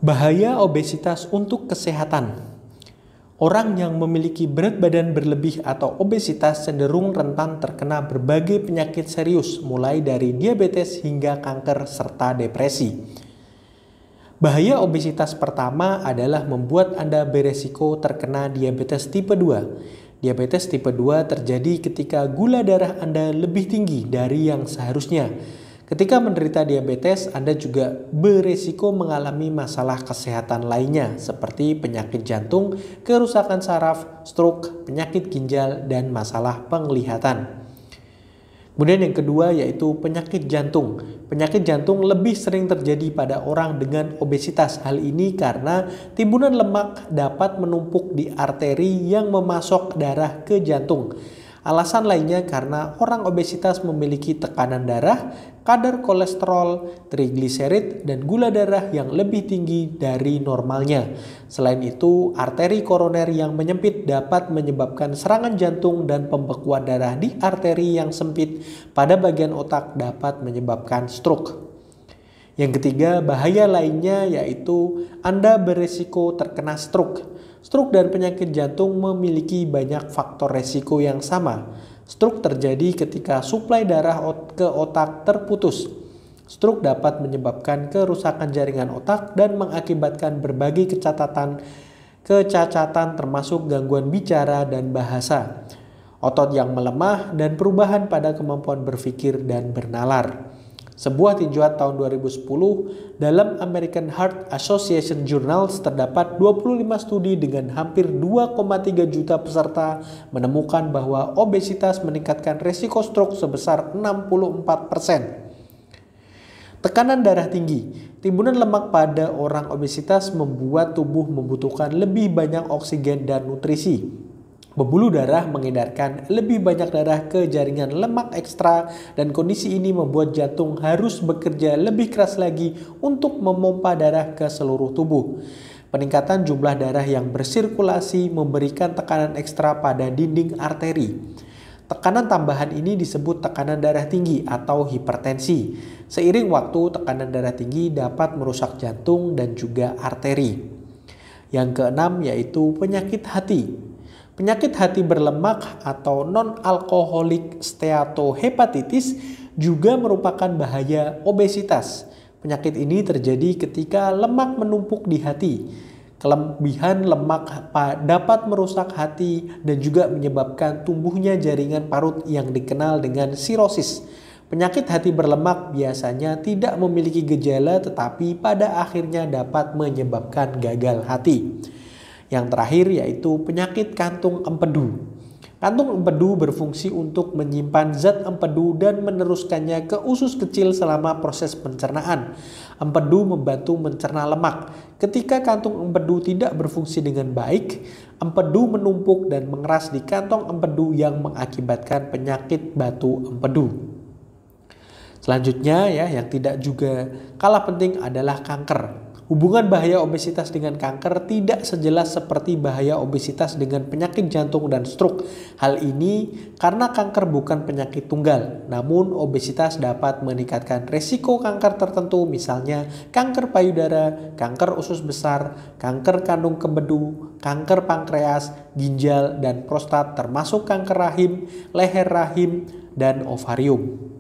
Bahaya obesitas untuk kesehatan. Orang yang memiliki berat badan berlebih atau obesitas cenderung rentan terkena berbagai penyakit serius, mulai dari diabetes hingga kanker serta depresi. Bahaya obesitas pertama adalah membuat Anda beresiko terkena diabetes tipe 2. Diabetes tipe 2 terjadi ketika gula darah Anda lebih tinggi dari yang seharusnya. Ketika menderita diabetes, Anda juga beresiko mengalami masalah kesehatan lainnya seperti penyakit jantung, kerusakan saraf, stroke, penyakit ginjal, dan masalah penglihatan. Kemudian yang kedua yaitu penyakit jantung. Penyakit jantung lebih sering terjadi pada orang dengan obesitas. Hal ini karena timbunan lemak dapat menumpuk di arteri yang memasok darah ke jantung. Alasan lainnya karena orang obesitas memiliki tekanan darah, kadar kolesterol, trigliserid, dan gula darah yang lebih tinggi dari normalnya. Selain itu, arteri koroner yang menyempit dapat menyebabkan serangan jantung dan pembekuan darah di arteri yang sempit pada bagian otak dapat menyebabkan stroke. Yang ketiga, bahaya lainnya yaitu Anda beresiko terkena stroke. Stroke dan penyakit jantung memiliki banyak faktor resiko yang sama. Stroke terjadi ketika suplai darah ke otak terputus. Stroke dapat menyebabkan kerusakan jaringan otak dan mengakibatkan berbagai kecacatan termasuk gangguan bicara dan bahasa, otot yang melemah, dan perubahan pada kemampuan berpikir dan bernalar. Sebuah tinjauan tahun 2010 dalam American Heart Association Journals terdapat 25 studi dengan hampir 2,3 juta peserta menemukan bahwa obesitas meningkatkan resiko stroke sebesar 64%. Tekanan darah tinggi. Timbunan lemak pada orang obesitas membuat tubuh membutuhkan lebih banyak oksigen dan nutrisi. Pembuluh darah mengedarkan lebih banyak darah ke jaringan lemak ekstra dan kondisi ini membuat jantung harus bekerja lebih keras lagi untuk memompa darah ke seluruh tubuh. Peningkatan jumlah darah yang bersirkulasi memberikan tekanan ekstra pada dinding arteri. Tekanan tambahan ini disebut tekanan darah tinggi atau hipertensi. Seiring waktu, tekanan darah tinggi dapat merusak jantung dan juga arteri. Yang keenam yaitu penyakit hati. Penyakit hati berlemak atau non-alkoholik steatohepatitis juga merupakan bahaya obesitas. Penyakit ini terjadi ketika lemak menumpuk di hati. Kelebihan lemak dapat merusak hati dan juga menyebabkan tumbuhnya jaringan parut yang dikenal dengan sirosis. Penyakit hati berlemak biasanya tidak memiliki gejala tetapi pada akhirnya dapat menyebabkan gagal hati. Yang terakhir yaitu penyakit kantung empedu. Kantung empedu berfungsi untuk menyimpan zat empedu dan meneruskannya ke usus kecil selama proses pencernaan. Empedu membantu mencerna lemak. Ketika kantung empedu tidak berfungsi dengan baik, empedu menumpuk dan mengeras di kantong empedu yang mengakibatkan penyakit batu empedu. Selanjutnya yang tidak juga kalah penting adalah kanker. Hubungan bahaya obesitas dengan kanker tidak sejelas seperti bahaya obesitas dengan penyakit jantung dan stroke. Hal ini karena kanker bukan penyakit tunggal, namun obesitas dapat meningkatkan resiko kanker tertentu, misalnya kanker payudara, kanker usus besar, kanker kandung kembedu, kanker pankreas, ginjal, dan prostat, termasuk kanker rahim, leher rahim, dan ovarium.